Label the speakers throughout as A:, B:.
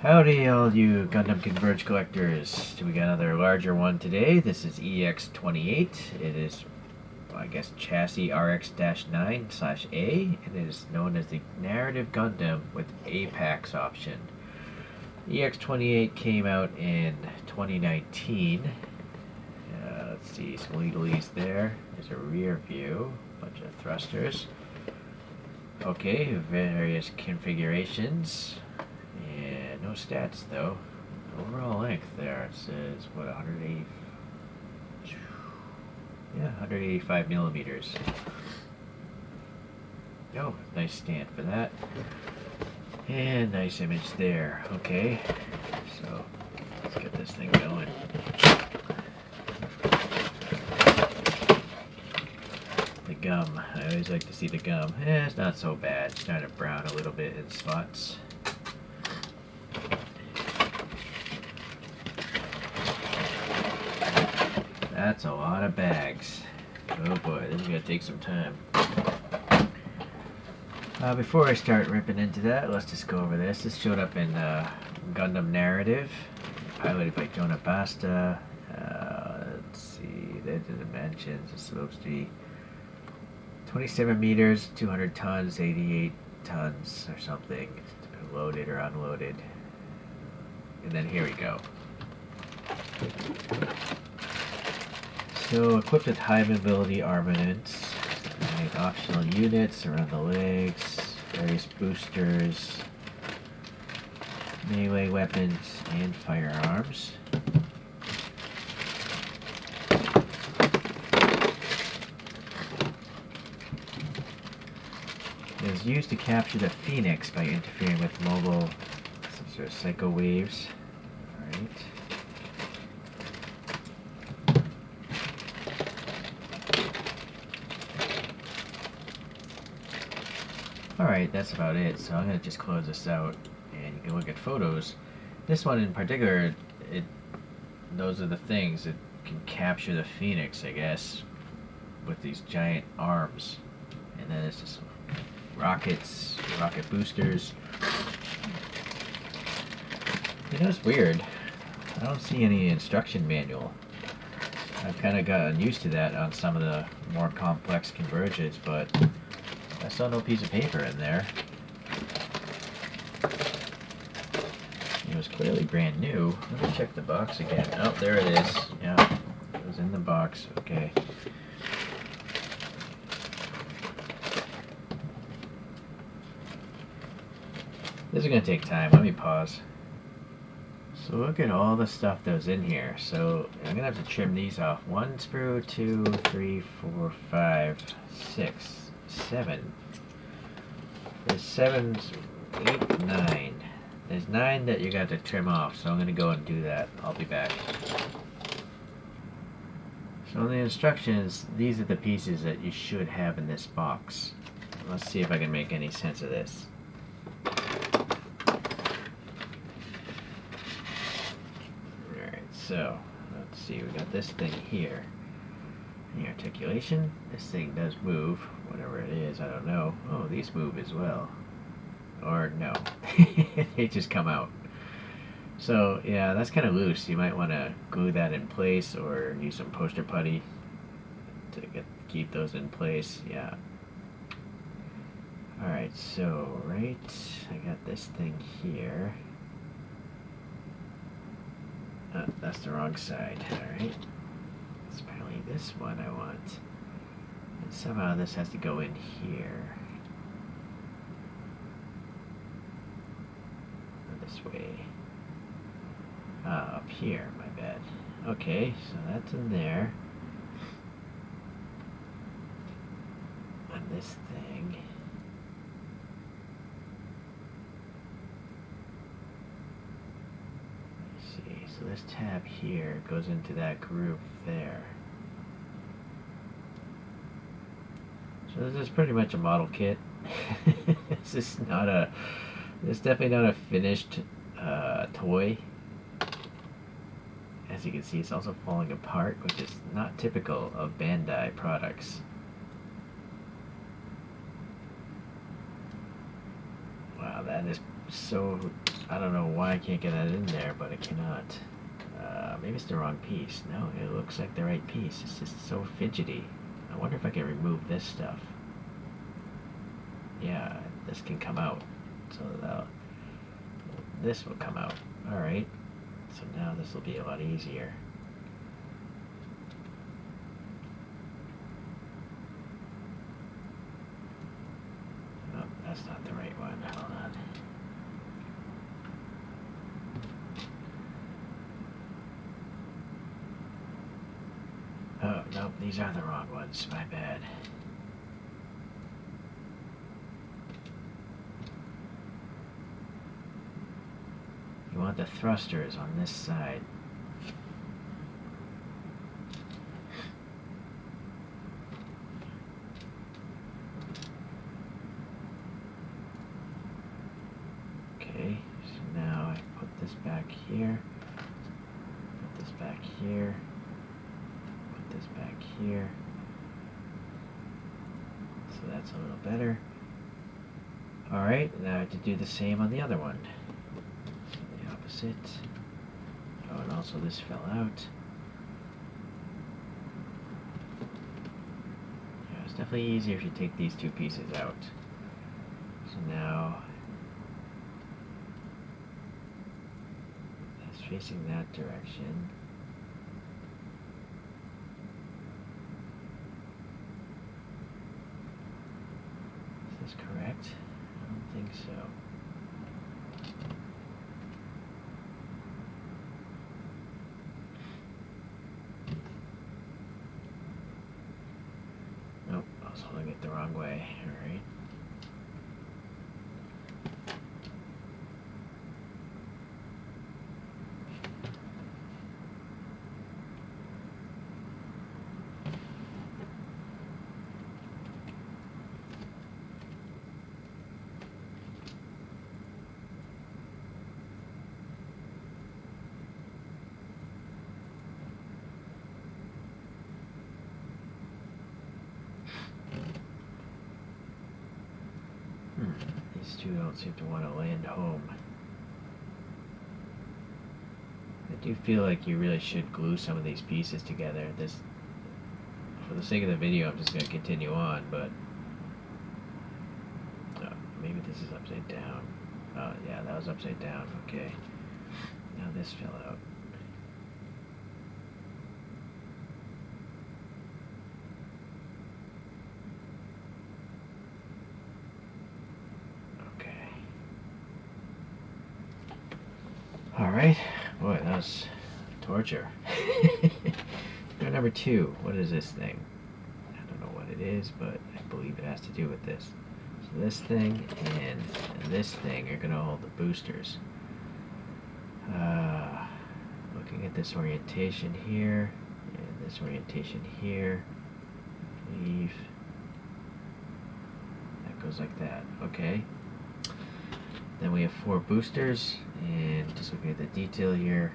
A: Howdy all you Gundam Converge collectors. We got another larger one today. This is EX28. It is, well, I guess, chassis RX-9/A, and it is known as the Narrative Gundam with Apex option. EX28 came out in 2019. Let's see, some legalese there. There's a rear view, bunch of thrusters. Okay, various configurations. And no stats though. Overall length there, it says what, 180, yeah, 185 millimeters. Oh, nice stand for that. And nice image there. Okay, so let's get this thing going. The gum, I always like to see the gum. It's not so bad. It's starting to brown a little bit in spots. That's a lot of bags. Oh boy, this is going to take some time. Before I start ripping into that, let's just go over this. This showed up in Gundam Narrative, piloted by Jonah Basta. Let's see, the dimensions are supposed to be 27 meters, 200 tons, 88 tons or something. It's loaded or unloaded. And then here we go. So, equipped with high mobility armaments, optional units around the legs, various boosters, melee weapons, and firearms. It is used to capture the Phoenix by interfering with mobile, some sort of psycho waves. Alright. Alright, that's about it. So I'm going to just close this out and you can look at photos. This one in particular, those are the things that can capture the Phoenix, I guess, with these giant arms. And then it's just rockets, rocket boosters. You know, it's weird. I don't see any instruction manual. I've kind of gotten used to that on some of the more complex converges, but I saw no piece of paper in there. It was clearly brand new. Let me check the box again. Oh, there it is. Yeah, it was in the box. Okay. This is going to take time. Let me pause. So look at all the stuff that was in here. So I'm going to have to trim these off. 1 sprue, 2, 3, 4, 5, 6, 7. There's 7, 8, 9. There's 9 that you got to trim off, so I'm going to go and do that. I'll be back. So in the instructions, these are the pieces that you should have in this box. Let's see if I can make any sense of this. So, let's see, we got this thing here. The articulation, this thing does move, whatever it is, I don't know. Oh, these move as well. Or no, they just come out. So, yeah, that's kind of loose. You might want to glue that in place or use some poster putty to keep those in place, yeah. Alright, so, right, I got this thing here. Oh, that's the wrong side, alright. It's apparently this one I want. And somehow this has to go in here. Or this way. Ah, up here, my bad. Okay, so that's in there. And this thing. So this tab here goes into that groove there. So this is pretty much a model kit. This is definitely not a finished toy. As you can see, it's also falling apart, which is not typical of Bandai products. that is so... I don't know why I can't get that in there, but I cannot. Maybe it's the wrong piece. No, it looks like the right piece. It's just so fidgety. I wonder if I can remove this stuff. Yeah, this can come out. So this will come out. Alright. So now this will be a lot easier. Oh, that's not the right one. Hold on. Oh, nope, these are the wrong ones. My bad. You want the thrusters on this side. Okay, so now I put this back here. Put this back here. Put this back here. So that's a little better. Alright, now I have to do the same on the other one. Opposite. Oh, and also this fell out. Yeah, it's definitely easier if you take these two pieces out. So now that's facing that direction. Is this correct? I don't think so. Nope, I was holding it the wrong way. Alright. These two don't seem to want to land home. I do feel like you really should glue some of these pieces together. For the sake of the video, I'm just going to continue on, but maybe this is upside down. Oh, yeah, that was upside down. Okay. Now this fell out. Alright, boy, that was torture. Number 2, what is this thing? I don't know what it is, but I believe it has to do with this. So this thing and this thing are going to hold the boosters. Looking at this orientation here, and this orientation here, I believe that goes like that. Okay. Then we have 4 boosters, and just looking at the detail here.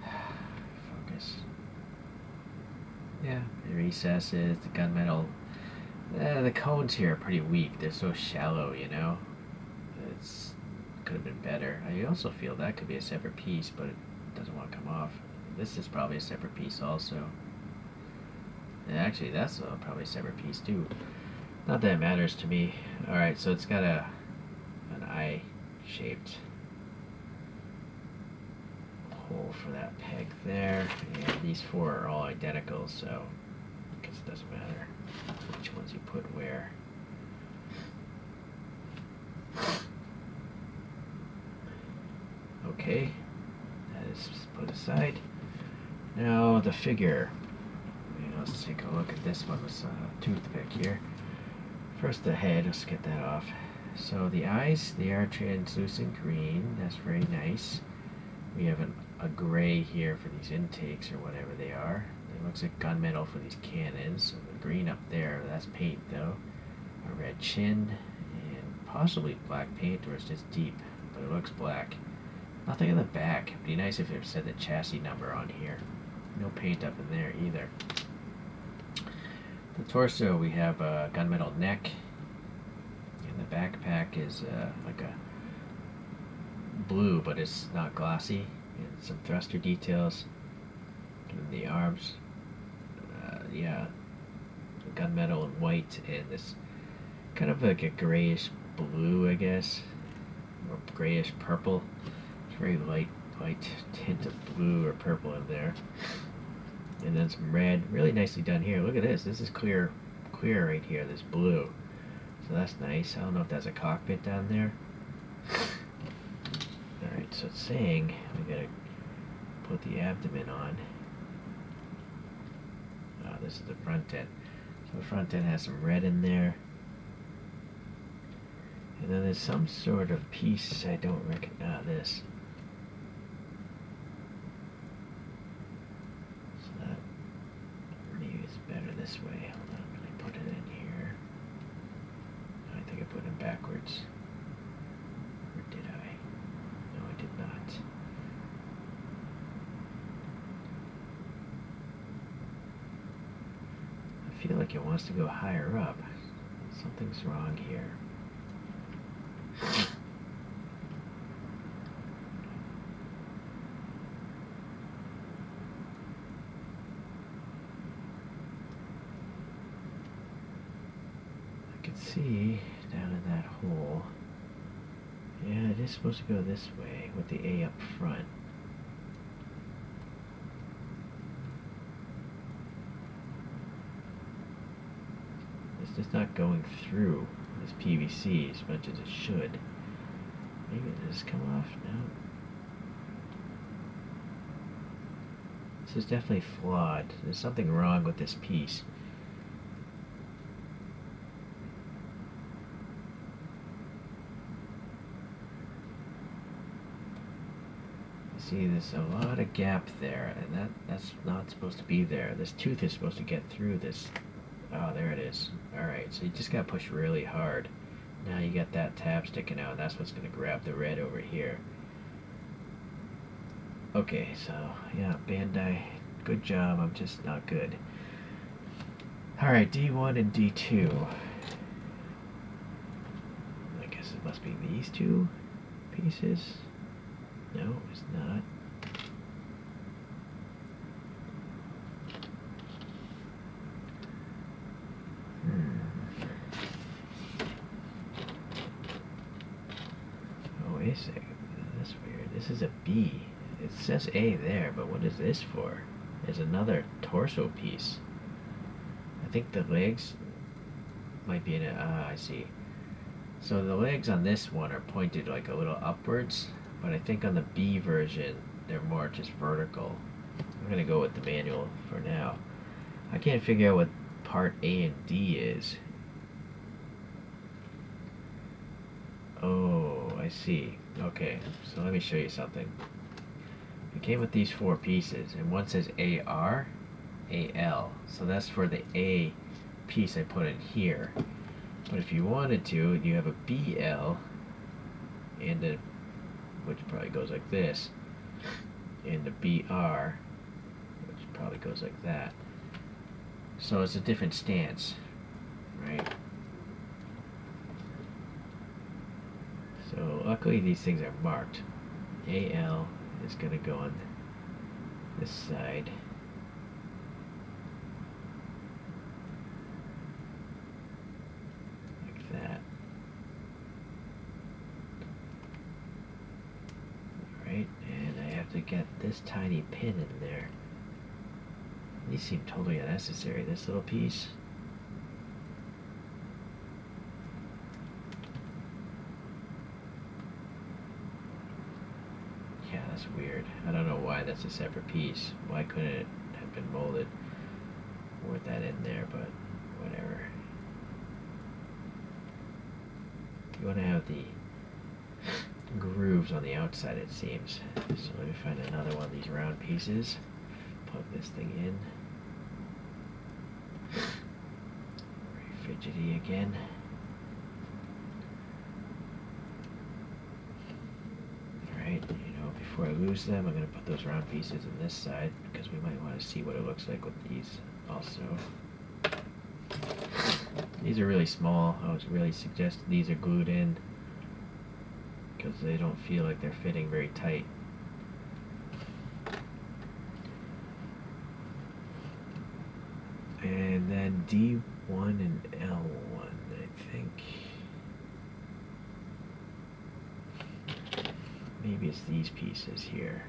A: Focus. Yeah, the recesses, the gunmetal. The cones here are pretty weak. They're so shallow, you know. It's could have been better. I also feel that could be a separate piece, but it doesn't want to come off. This is probably a separate piece also. And actually, that's probably a separate piece too. Not that it matters to me. Alright, so it's got an eye-shaped hole for that peg there, and these 4 are all identical, so I guess it doesn't matter which ones you put where. Okay, that is put aside. Now the figure. Let's take a look at this one with a toothpick here. First the head, let's get that off. So the eyes, they are translucent green. That's very nice. We have a gray here for these intakes or whatever they are. It looks like gunmetal for these cannons. So the green up there, that's paint though. A red chin and possibly black paint, or it's just deep, but it looks black. Nothing in the back. It'd be nice if it said the chassis number on here. No paint up in there either. The torso, we have a gunmetal neck. And the backpack is like a blue, but it's not glossy. And some thruster details. And the arms, yeah, gunmetal and white, and this kind of like a grayish blue, I guess, or grayish purple. It's very light tint of blue or purple in there. And then some red, really nicely done here. Look at this. This is clear right here. This blue. So that's nice. I don't know if that's a cockpit down there. All right. So it's saying we gotta put the abdomen on. This is the front end. So the front end has some red in there. And then there's some sort of piece I don't recognize. This. So that maybe it's better this way. Hold on, can I put it in here? I think I put it backwards. Or did I? No, I did not. I feel like it wants to go higher up. Something's wrong here. I can see down in that hole. Yeah, it is supposed to go this way with the A up front. It's just not going through this PVC as much as it should. Maybe it just come off now. This is definitely flawed. There's something wrong with this piece. See, there's a lot of gap there, and that's not supposed to be there. This tooth is supposed to get through this. Oh, there it is. Alright, so you just gotta push really hard. Now you got that tab sticking out, and that's what's gonna grab the red over here. Okay, so, yeah, Bandai, good job, I'm just not good. Alright, D1 and D2. I guess it must be these two pieces. No, it's not. Oh, wait a second. That's weird. This is a B. It says A there, but what is this for? There's another torso piece. I think the legs might be in it. Ah, I see. So the legs on this one are pointed like a little upwards. But I think on the B version, they're more just vertical. I'm going to go with the manual for now. I can't figure out what part A and D is. Oh, I see. Okay, so let me show you something. It came with these four pieces, and one says AR, AL. So that's for the A piece I put in here. But if you wanted to, you have a BL and a, which probably goes like this, and the BR, which probably goes like that. So it's a different stance, right? So luckily these things are marked. AL is going to go on this side. Like that. Alright, and I have to get this tiny pin in there. These seem totally unnecessary, this little piece. Yeah, that's weird. I don't know why that's a separate piece. Why couldn't it have been molded with that in there, but whatever. You want to have the grooves on the outside, it seems. So let me find another one of these round pieces. Plug this thing in. Very fidgety again. Alright, before I lose them, I'm going to put those round pieces on this side because we might want to see what it looks like with these also. These are really small. I would really suggest these are glued in because they don't feel like they're fitting very tight. And then D1 and L1, I think. Maybe it's these pieces here.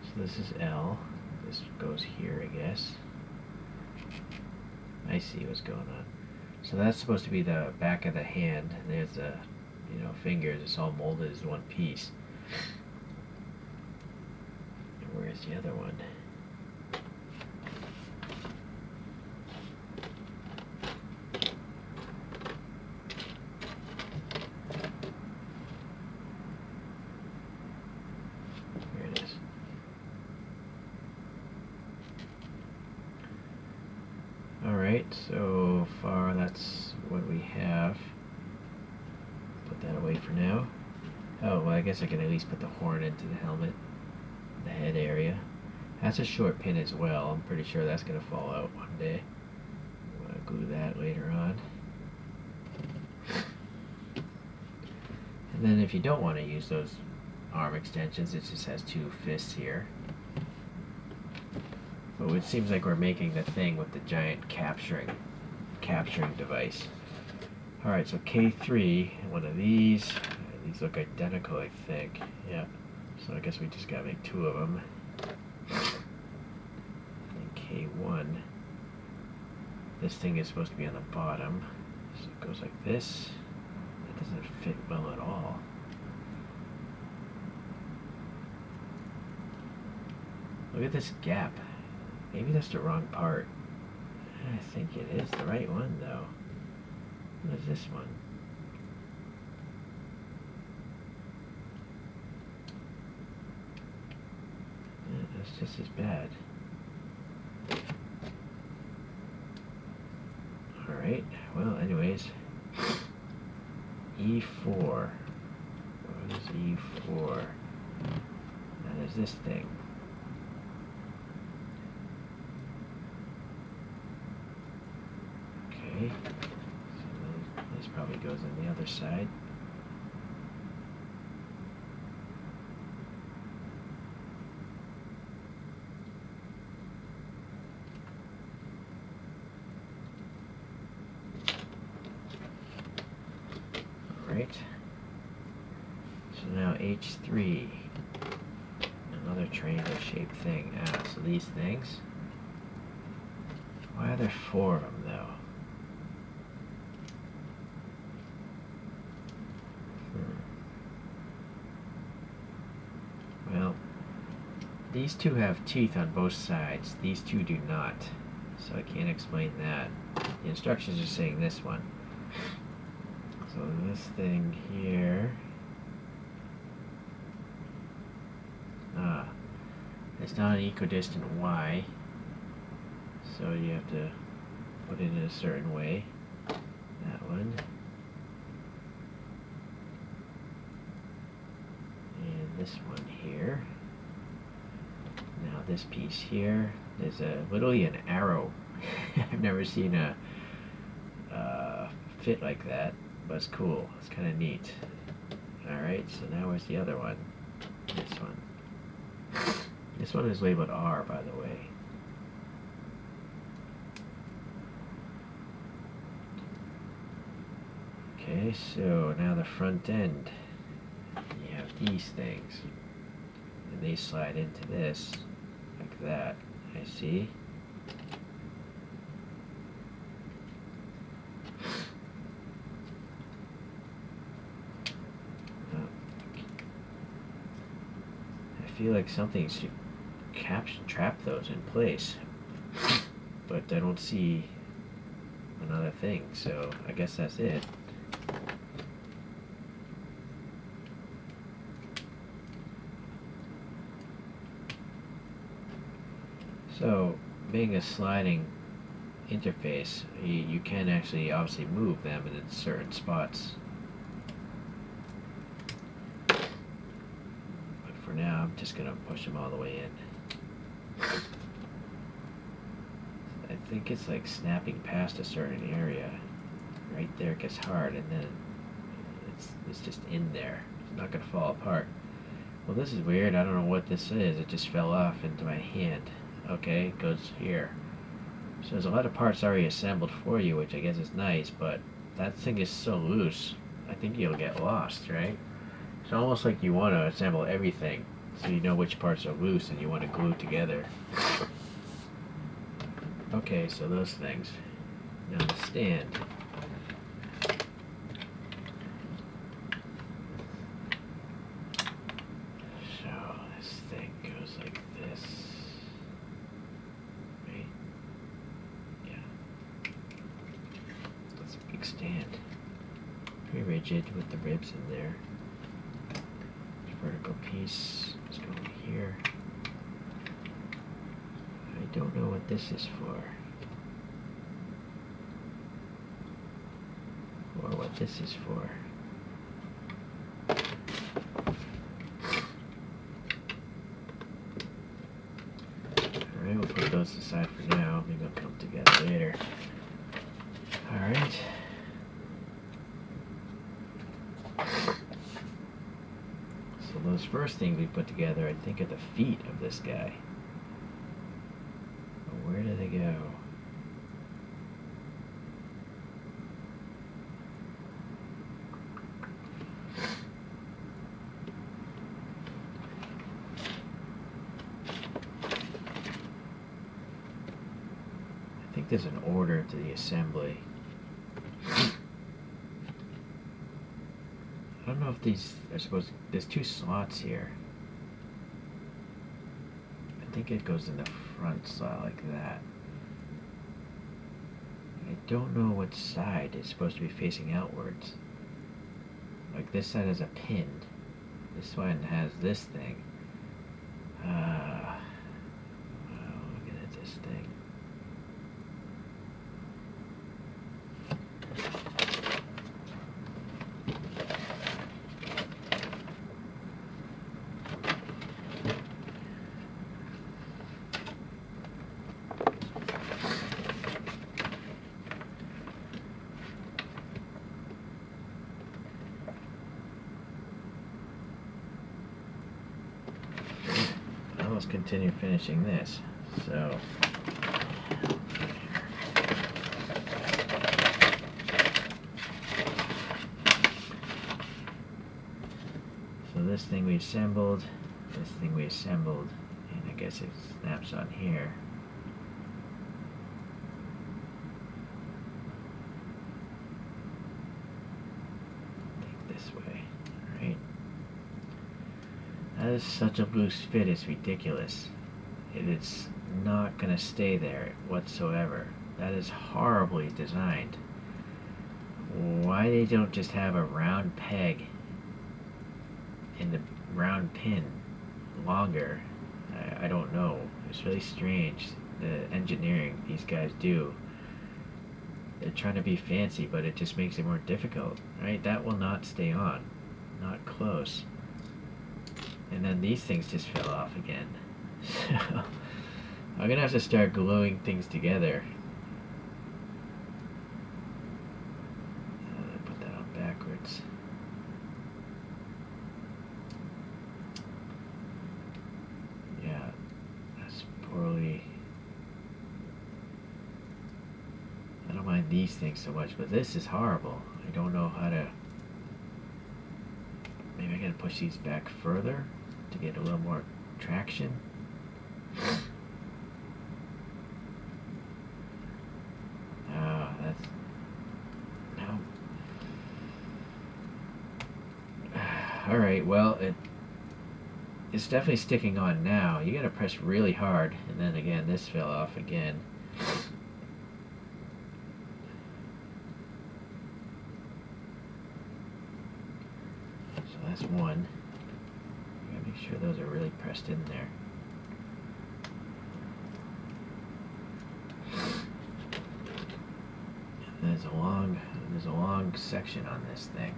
A: So this is L. This goes here, I guess. I see what's going on. So that's supposed to be the back of the hand. There's the, fingers. It's all molded as one piece. And where's the other one? Here it is. Alright, so far that's what we have. Put that away for now. Oh, well, I guess I can at least put the horn into the helmet, the head area. That's a short pin as well. I'm pretty sure that's going to fall out one day. I'm going to glue that later on. And then if you don't want to use those arm extensions, it just has two fists here. But it seems like we're making the thing with the giant capturing device. Alright, so K3, one of these. These look identical, I think. Yeah. So I guess we just gotta make two of them. And K1. This thing is supposed to be on the bottom. So it goes like this. That doesn't fit well at all. Look at this gap. Maybe that's the wrong part. I think it is the right one, though. What is this one? Yeah, that's just as bad. Alright, well, anyways. E4. What is E4? Now there's this thing. Okay, so this probably goes on the other side. Alright, so now H3, another triangle shaped thing. So these things. Why are there four of them though? Well, these two have teeth on both sides. These two do not. So I can't explain that. The instructions are saying this one. So this thing here. It's not an equidistant Y. So you have to put it in a certain way. That one. And this one here. Now this piece here, there's literally an arrow. I've never seen a fit like that, but it's cool. It's kind of neat. Alright, so now where's the other one? This one. This one is labeled R, by the way. Okay, so now the front end. You have these things. And they slide into this, like that. I see. I feel like something should trap those in place. But I don't see another thing, so I guess that's it. So, being a sliding interface, you can actually obviously move them in certain spots. But for now, I'm just going to push them all the way in. think it's like snapping past a certain area. Right there it gets hard, and then it's just in there. It's not gonna fall apart. Well, this is weird. I don't know what this is. It just fell off into my hand. Okay, it goes here. So there's a lot of parts already assembled for you, which I guess is nice, but that thing is so loose, I think you'll get lost, right? It's almost like you want to assemble everything, so you know which parts are loose and you want to glue together. Okay, so those things. Now the stand. So this thing goes like this. Right? Yeah. That's a big stand. Pretty rigid with the ribs in there. Vertical piece. Let's go over here. I don't know what this is for. Or what this is for. Alright, we'll put those aside for now. Maybe they'll come together later. Alright. So those first things we put together, I think, are the feet of this guy. But where do they go? I think there's an order to the assembly. I don't know if these are supposed to, there's two slots here. I think it goes in the front slot like that. I don't know what side is supposed to be facing outwards. Like this side has a pin. This one has this thing. Wow, look at this thing. Let's continue finishing this. So this thing we assembled, this thing we assembled, and I guess it snaps on here. Take this way, alright. That is such a loose fit, it's ridiculous. It is not going to stay there whatsoever. That is horribly designed. Why they don't just have a round peg and the round pin longer, I don't know. It's really strange, the engineering these guys do. They're trying to be fancy, but it just makes it more difficult, right? That will not stay on. Not close. And then these things just fell off again. So I'm gonna have to start gluing things together. Put that on backwards. Yeah, that's poorly. I don't mind these things so much, but this is horrible. I don't know how to. Maybe I gotta push these back further to get a little more traction. Oh, that's no. Alright, well, it's definitely sticking on now. You gotta press really hard, and then again, this fell off again. So that's one. Make sure those are really pressed in there. And there's a long section on this thing.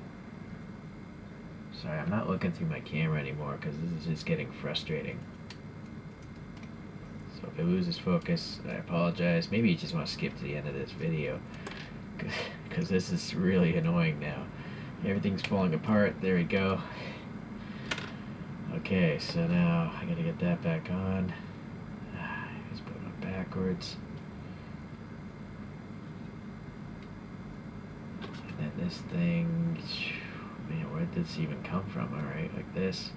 A: Sorry, I'm not looking through my camera anymore because this is just getting frustrating. So if it loses focus, I apologize. Maybe you just want to skip to the end of this video, because this is really annoying now. Everything's falling apart. There we go. Okay, so now I gotta get that back on. Let's put it on backwards. And then this thing, man, where did this even come from? Alright, like this.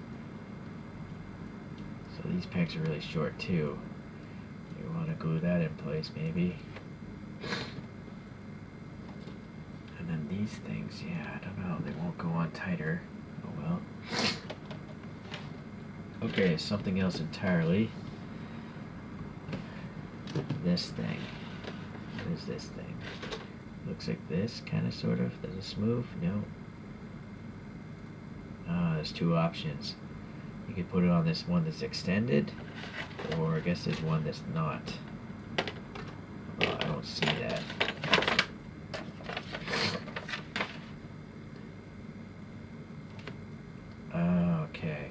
A: So these pegs are really short too. You want to glue that in place maybe. And then these things, yeah, I don't know, they won't go on tighter. Oh well. Okay, something else entirely. This thing. What is this thing? Looks like this, kind of, sort of. Does this move? No. There's two options. You could put it on this one that's extended, or I guess there's one that's not. Well, I don't see that. Okay.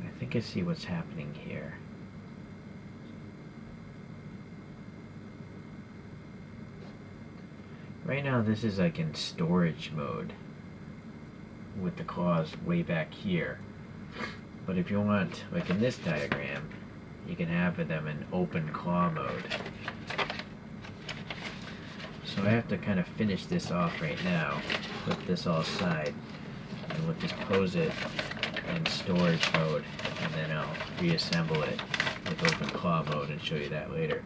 A: I think I see what's happening here. Right now this is like in storage mode with the claws way back here. But if you want, like in this diagram, you can have them in open claw mode. So I have to kind of finish this off right now, put this all aside, and we'll just pose it in storage mode, and then I'll reassemble it with open claw mode and show you that later.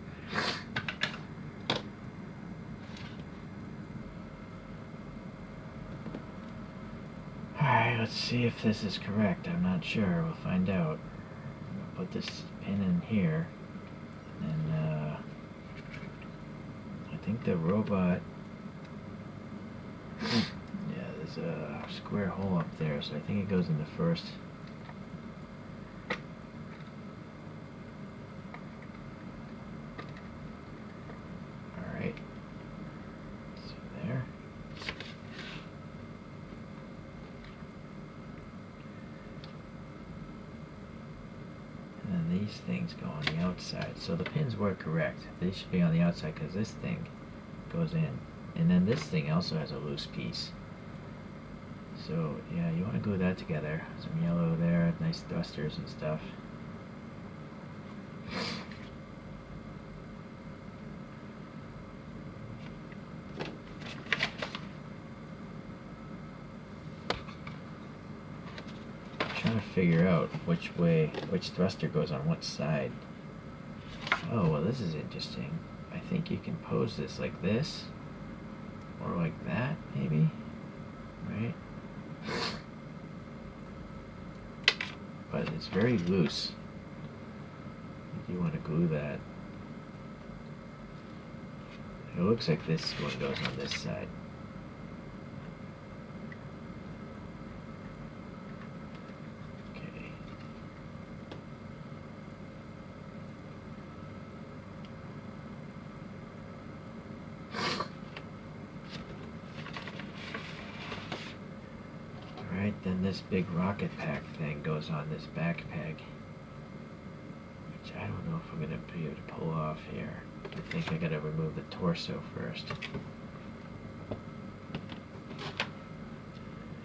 A: Alright, let's see if this is correct. I'm not sure. We'll find out. I'll put this pin in here, and I think the robot, yeah, there's a square hole up there, so I think it goes in the first. Alright, so there. And then these things go on the outside. So the pins were correct. They should be on the outside because this thing goes in. And then this thing also has a loose piece. So yeah, you want to glue that together. Some yellow there, nice thrusters and stuff. Trying to figure out which thruster goes on what side. Oh, well, this is interesting. I think you can pose this like this, or like that, maybe, right? But it's very loose. If you want to glue that, it looks like this one goes on this side. Then this big rocket pack thing goes on this back peg, which I don't know if I'm going to be able to pull off here. I think I got to remove the torso first,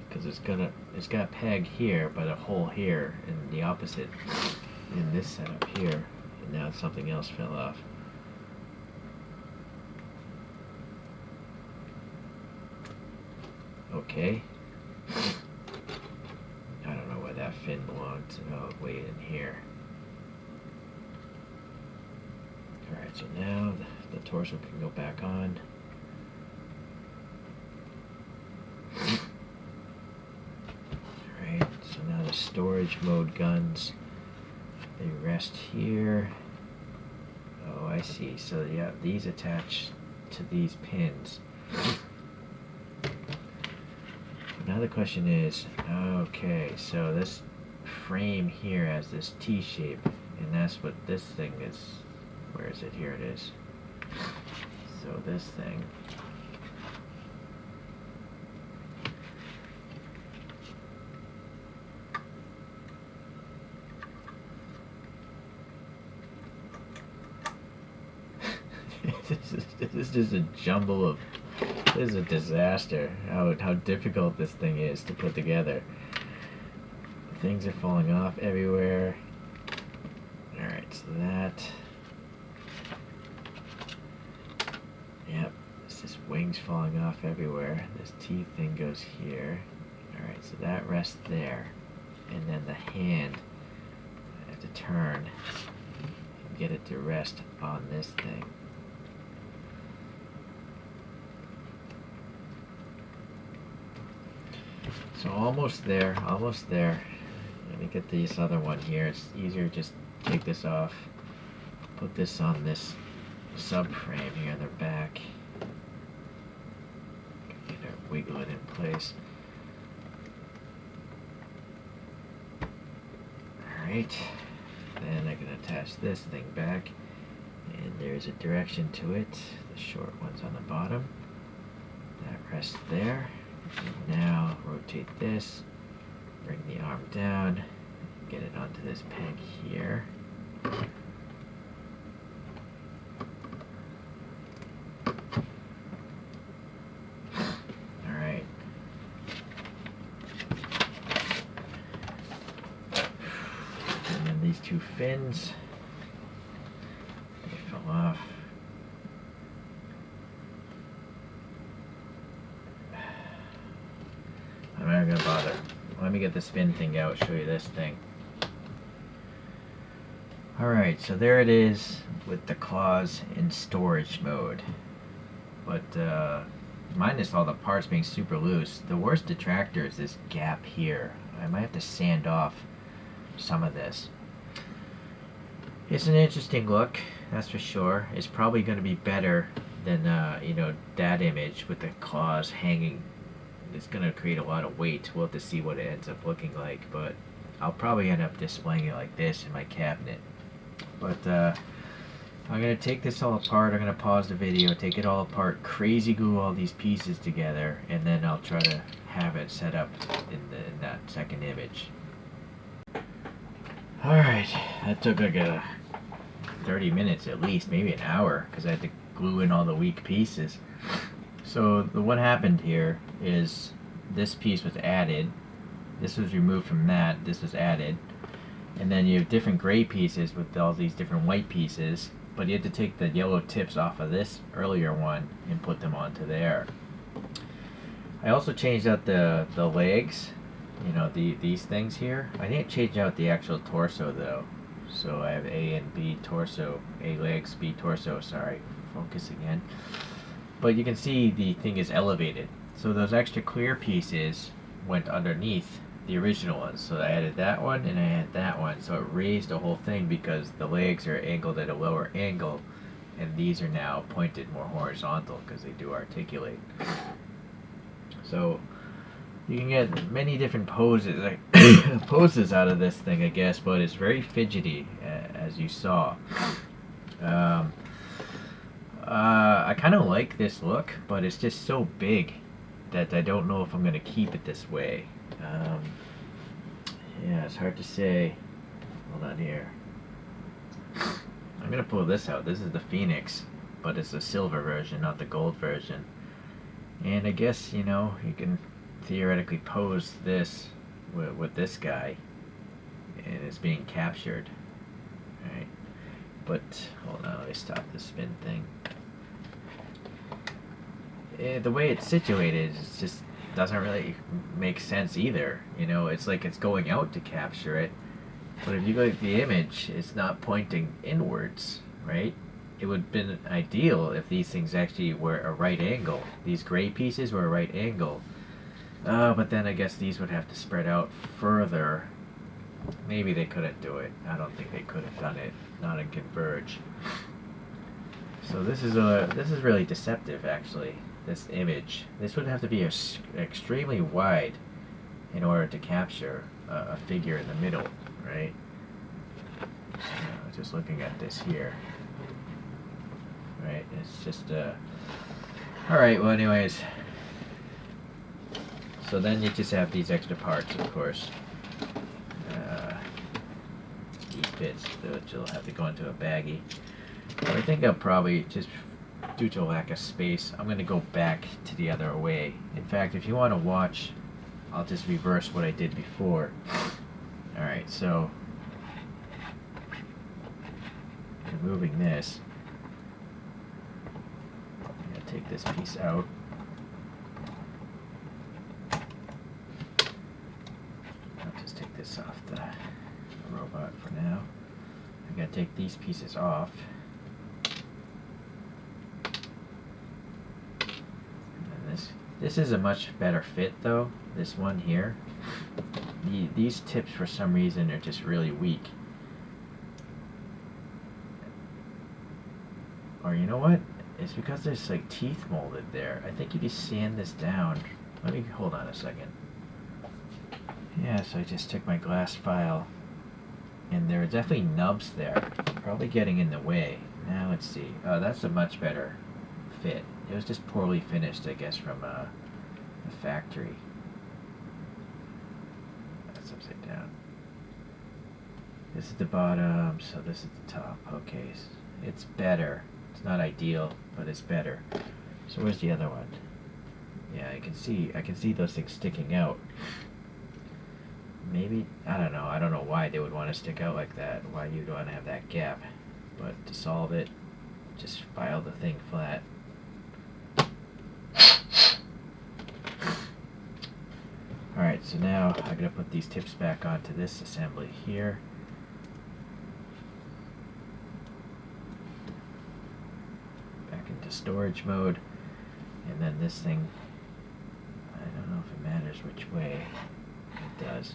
A: because it's got a peg here but a hole here, and the opposite in this setup here, and now something else fell off. Okay. That fin belonged to, oh, way in here. Alright, so now the torso can go back on. Alright, so now the storage mode guns, they rest here. Oh, I see. So yeah, these attach to these pins. Now the question is, okay, so this frame here has this T shape, and that's what this thing is. Where is it? Here it is. So this thing. just a jumble of, this is a disaster, how difficult this thing is to put together. Things are falling off everywhere. Alright, so that, yep, it's just wings falling off everywhere. This teeth thing goes here. Alright, so that rests there. And then the hand, I have to turn and get it to rest on this thing. So almost there, almost there. Let me get this other one here. It's easier to just take this off, put this on this subframe here in the back. Get it, wiggle it in place. Alright, then I can attach this thing back, and there's a direction to it. The short one's on the bottom. That rests there. And now rotate this, bring the arm down, get it onto this peg here. Alright. And then these two fins, they fell off. I'm not gonna bother. Let me get the spin thing out, show you this thing. Alright, so there it is with the claws in storage mode. But minus all the parts being super loose, the worst detractor is this gap here. I might have to sand off some of this. It's an interesting look, that's for sure. It's probably going to be better than you know, that image with the claws hanging. It's going to create a lot of weight. We'll have to see what it ends up looking like, but I'll probably end up displaying it like this in my cabinet. But I'm going to take this all apart. I'm going to pause the video, take it all apart, crazy glue all these pieces together, and then I'll try to have it set up in that second image. Alright, that took like 30 minutes at least, maybe an hour, because I had to glue in all the weak pieces. So what happened here is this piece was added, this was removed from that, this was added, and then you have different gray pieces with all these different white pieces, but you have to take the yellow tips off of this earlier one and put them onto there. I also changed out the legs, you know, these things here. I didn't change out the actual torso though. So I have A and B torso, A legs, B torso, sorry, focus again. But you can see the thing is elevated. So those extra clear pieces went underneath the original ones. So I added that one and I added that one. So it raised the whole thing because the legs are angled at a lower angle and these are now pointed more horizontal because they do articulate. So you can get many different poses, like poses out of this thing, I guess, but it's very fidgety, as you saw. I kind of like this look, but it's just so big that I don't know if I'm going to keep it this way. Yeah, it's hard to say. Hold on here. I'm going to pull this out. This is the Phoenix, but it's the silver version, not the gold version. And I guess, you know, you can theoretically pose this with this guy, and it's being captured. Alright. But, hold on, let me stop the spin thing. The way it's situated, it just doesn't really make sense either. You know, it's like it's going out to capture it, but if you look at the image, it's not pointing inwards, right? It would have been ideal if these things actually were a right angle. These gray pieces were a right angle. But then I guess these would have to spread out further. Maybe they couldn't do it. I don't think they could have done it. Not in Converge. So this is really deceptive, actually. This image. This would have to be extremely wide in order to capture a figure in the middle, right? Just looking at this here. Right, it's just alright, well anyways. So then you just have these extra parts, of course. These bits, which will have to go into a baggie. But I think I'll probably just due to a lack of space, I'm going to go back to the other way. In fact, if you want to watch, I'll just reverse what I did before. Alright, so removing this, I'm going to take this piece out. I'll just take this off the robot for now. I'm going to take these pieces off. This is a much better fit though, this one here. These tips for some reason are just really weak. Or you know what? It's because there's like teeth molded there. I think if you sand this down, let me hold on a second. Yeah, so I just took my glass file and there are definitely nubs there, probably getting in the way. Now let's see. Oh, that's a much better fit. It was just poorly finished, I guess, from the factory. That's upside down. This is the bottom, so this is the top. Okay, it's better. It's not ideal, but it's better. So where's the other one? Yeah, I can see those things sticking out. Maybe, I don't know. I don't know why they would want to stick out like that. Why you'd want to have that gap. But to solve it, just file the thing flat. Alright, so now I'm going to put these tips back onto this assembly here. Back into storage mode. And then this thing, I don't know if it matters which way. It does.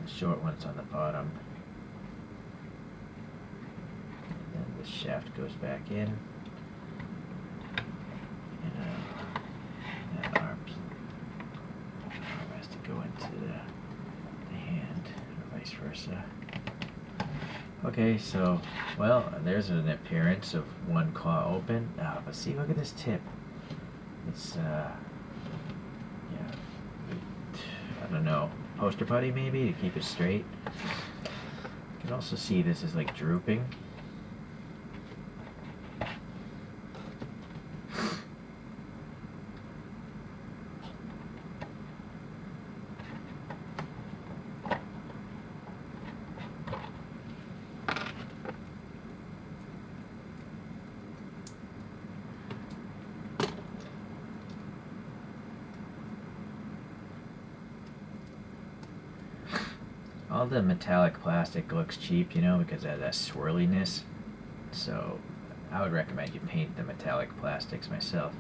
A: The short one's on the bottom. And then the shaft goes back in. That arm has to go into the hand, or vice versa. Okay, so, well, there's an appearance of one claw open. But see, look at this tip. It's, yeah, I don't know, poster putty maybe to keep it straight. You can also see this is like drooping. All the metallic plastic looks cheap, you know, because of that swirliness. So I would recommend you paint the metallic plastics myself.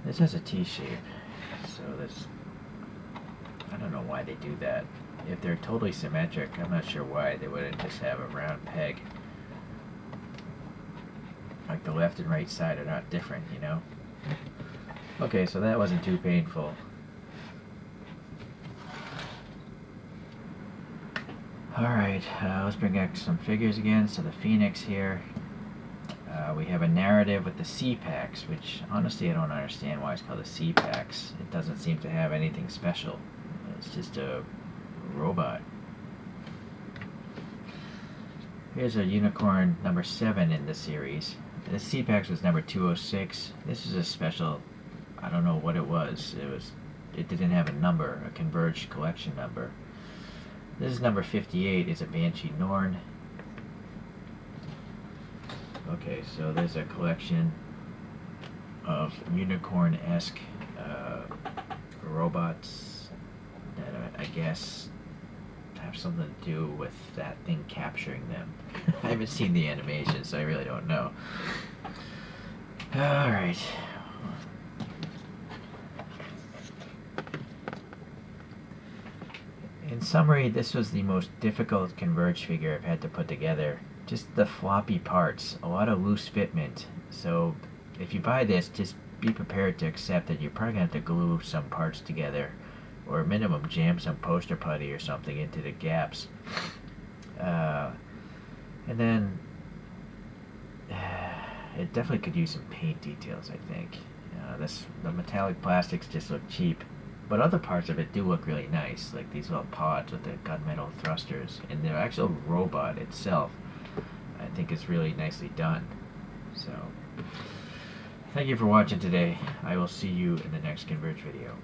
A: This has a T-shape, so this, I don't know why they do that. If they're totally symmetric, I'm not sure why they wouldn't just have a round peg. Like the left and right side are not different, you know. Okay, so that wasn't too painful. Alright, let's bring back some figures again. So the Phoenix here, we have a narrative with the C-Packs, which honestly I don't understand why it's called a C-Packs. It doesn't seem to have anything special. It's just a robot. Here's a unicorn number 7 in the series. The C-Packs was number 206. This is a special, I don't know what it was. It didn't have a number, a Converge collection number. This is number 58, is a Banshee Norn. Okay, so there's a collection of unicorn-esque robots that I guess have something to do with that thing capturing them. I haven't seen the animation, so I really don't know. Alright. In summary, this was the most difficult Converge figure I've had to put together. Just the floppy parts, a lot of loose fitment. So if you buy this, just be prepared to accept that you're probably going to have to glue some parts together, or at minimum jam some poster putty or something into the gaps. And then it definitely could use some paint details, I think. The metallic plastics just look cheap. But other parts of it do look really nice, like these little pods with the gunmetal thrusters. And the actual robot itself, I think, is really nicely done. So, Thank you for watching today. I will see you in the next Converge video.